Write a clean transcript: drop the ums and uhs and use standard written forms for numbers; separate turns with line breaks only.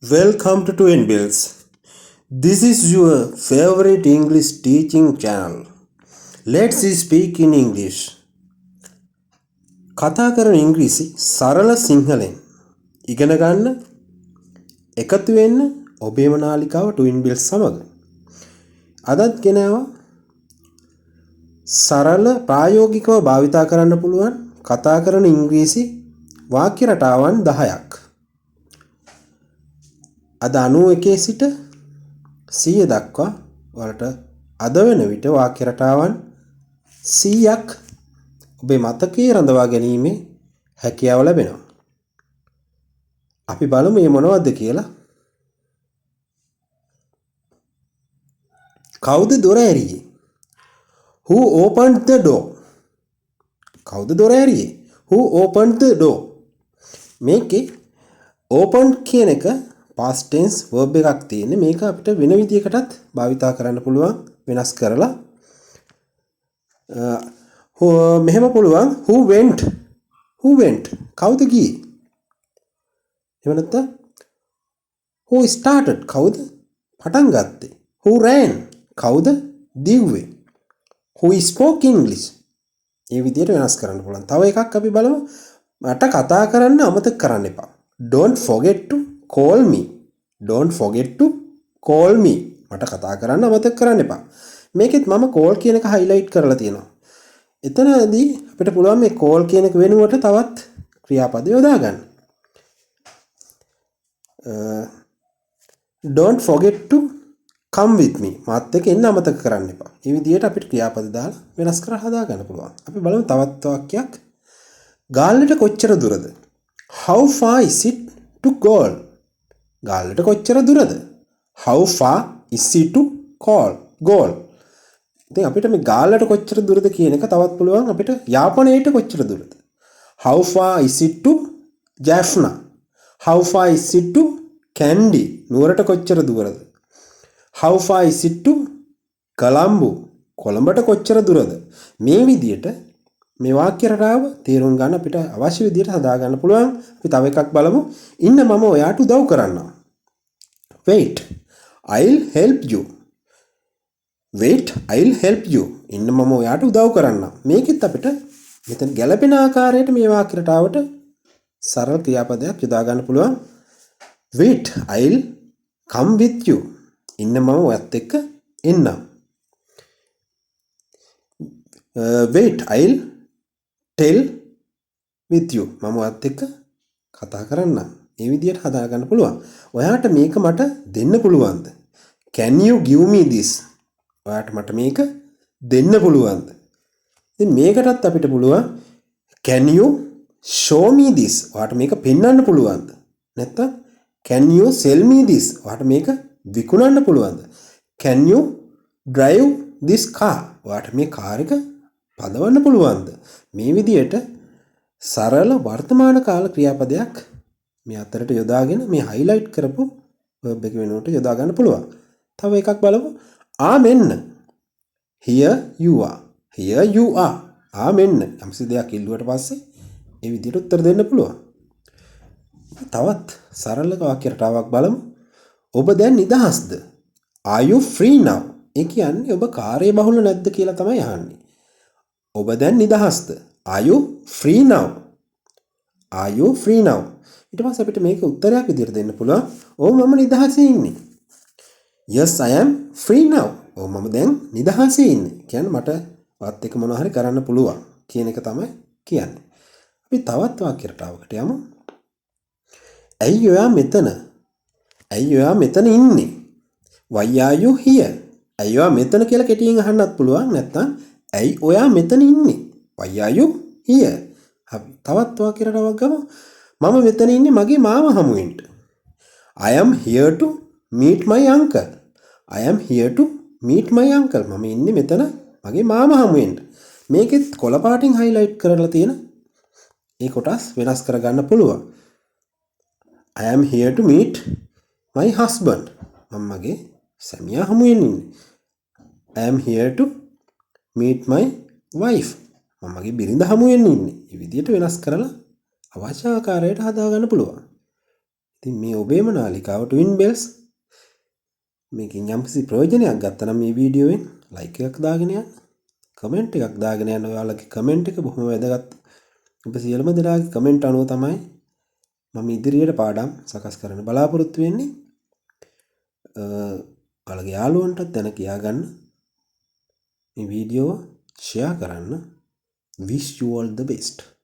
Welcome to TWINBELLS. This is your favorite English teaching channel. Let's speak in English. කතා කරන ඉංග්‍රීසි සරල සිංහලෙන් ඉගෙන ගන්න එකතු වෙන්න ඔබේම නාලිකාව TWINBELLS සමග. අදත් ගෙනාවා සරල ප්‍රායෝගිකව භාවිතා කරන්න පුළුවන් කතා කරන ඉංග්‍රීසි වාක්‍ය රටාවන් 10ක්. අද 91 සිට 100 දක්වා වලට අද වෙන විට වාක්‍ය රටාවන් 100ක් ඔබේ මතකයේ රඳවා ගැනීමේ හැකියාව ලැබෙනවා. අපි බලමු මේ මොනවද කියලා. කවුද දොර ඇරියේ? Who opened the door? කවුද දොර ඇරියේ? Who opened the door? මේකේ open කියන එක past tense verb එකක් තියෙන්නේ. මේක අපිට වෙන විදිහකටත් භාවිතා කරන්න පුළුවන් වෙනස් කරලා. මෙහෙම පුළුවන් who went කවුද ගියේ? එහෙම නැත්නම් who started කවුද පටන් ගත්තේ? who ran කවුද දිව්වේ? who spoke English මේ විදිහට වෙනස් කරන්න පුළුවන්. තව එකක් අපි බලමු. මට කතා කරන්න අමතක කරන්න එපා. Don't forget to call me. Don't forget to call me. මට කතා කරන්න අමතක කරන්න එපා. මේකෙත් මම call කියන එක highlight කරලා තියෙනවා. එතනදී අපිට පුළුවන් මේ call කියන එක වෙනුවට තවත් ක්‍රියාපද යොදා ගන්න. Don't forget to come with me. මාත් එක්ක එන්න අමතක කරන්න එපා. මේ විදිහට අපිට ක්‍රියාපද දාලා වෙනස් කර හදා ගන්න පුළුවන්. අපි බලමු තවත් වාක්‍යයක්. ගාල්ලට කොච්චර දුරද? How far is it to goal? ගාල්ලට කොච්චර දුරද? How far is it to goal? ඉතින් අපිට මේ ගාල්ලට කොච්චර දුරද කියන එක තවත් පුළුවන් අපිට යාපනයට කොච්චර දුරද? How far is it to Jaffna? How far is it to Kandy? නුවරට කොච්චර දුරද? How far is it to Colombo? කොළඹට කොච්චර දුරද? මේ විදිහට මේ වාක්‍ය රටාව තේරුම් ගන්න අපිට අවශ්‍ය විදිහට හදා ගන්න පුළුවන්. අපි තව එකක් බලමු. ඉන්න මම ඔයාට උදව් කරන්නම්. Wait, I'll help you. Wait, I'll help you. ඉන්න මම ඔයාට උදව් කරන්නම්. මේකෙත් අපිට මෙතන ගැළපෙන ආකාරයට මේ වාක්‍ය රටාවට සරල ක්‍රියාපදයක් යොදා ගන්න පුළුවන්. Wait, I'll come with you. ඉන්න මම ඔයත් එක්ක එන්නම්. Wait, I'll tell with you. මම ඔයත් එක්ක කතා කරන්නම්. මේ විදිහට හදා ගන්න පුළුවන්. ඔයාට මේක මට දෙන්න පුළුවන්ද? Can you give me this? ඔයාට මට මේක දෙන්න පුළුවන්ද? ඉතින් මේකටත් අපිට පුළුවන් Can you show me this? ඔයාට මේක පෙන්වන්න පුළුවන්ද? නැත්නම් Can you sell me this? ඔයාට මේක විකුණන්න පුළුවන්ද? Can you drive this car? ඔයාට මේ කාර් එක පදවන්න පුළුවන්ද? මේ විදිහට සරල වර්තමාන කාල ක්‍රියාපදයක් මේ අතරට යොදාගෙන මේ highlight කරපු verb එක වෙනුවට යොදා ගන්න පුළුවන්. තව එකක් බලමු. ආමෙන්න. Here you are. Here you are. ආමෙන්න. යම්සි දෙයක් ඉල්ලුවට පස්සේ මේ විදිහට උත්තර දෙන්න පුළුවන්. තවත් සරල වාක්‍ය රටාවක් බලමු. ඔබ දැන් නිදහස්ද? Are you free now? ඒ කියන්නේ ඔබ කාර්යබහුල නැද්ද කියලා තමයි අහන්නේ. ඔබ දැන් නිදහස්ද? Are you free now? Are you free now? ඊට පස්සේ අපිට මේක උත්තරයක් විදිහට දෙන්න පුළුවන්. ඔව් මම නිදහසේ ඉන්නේ. Yes, I am free now. ඔව් මම දැන් නිදහසේ ඉන්නේ. කියන්නේ මට වත් එක මොනවා හරි කරන්න පුළුවන් කියන එක තමයි කියන්නේ. අපි තවත් වාක්‍ය රටාවකට යමු. ඇයි ඔයා මෙතන? ඇයි ඔයා මෙතන ඉන්නේ? Why are you here? ඇයි ඔයා මෙතන කියලා කෙටියෙන් අහන්නත් පුළුවන්. නැත්නම් ඇයි ඔයා මෙතන ඉන්නේ? Why are you here? අපි තවත් වාක්‍ය රටාවක් ගමු. මම මෙතන ඉන්නේ මගේ මාව හමු වෙන්න. I am here to meet my uncle. I am here to meet my uncle. මම ඉන්නේ මෙතන මගේ මාම හමු වෙන්න. මේකෙත් කොළ පාටින් highlight කරලා තියෙන ඒ කොටස් වෙනස් කරගන්න පුළුවන්. I am here to meet my husband. මම මගේ සැමියා හමු වෙන්න ඉන්නේ. I am here to meet my wife. මම මගේ බිරිඳ හමු වෙන්න ඉන්නේ. මේ විදිහට වෙනස් කරලා අවශ්‍ය ආකාරයට හදා ගන්න පුළුවන්. ඉතින් මේ ඔබේම නාලිකාව ට්වින් බෙල්ස් මේකෙන් යම්කිසි ප්‍රයෝජනයක් ගත්තා නම් මේ වීඩියෝවෙන් ලයික් එකක් දාගෙන යන්න. කමෙන්ට් එකක් දාගෙන යන්න. ඔයාලගේ කමෙන්ට් එක බොහොම වැදගත්. ඔබ සියලුම දෙනාගේ කමෙන්ට් අනුව තමයි මම ඉදිරියට පාඩම් සකස් කරන්න බලාපොරොත්තු වෙන්නේ. ඔයාලගේ යාළුවන්ටත් දැන කියා ගන්න. මේ වීඩියෝ ෂෙයා කරන්න. Wish you all the best.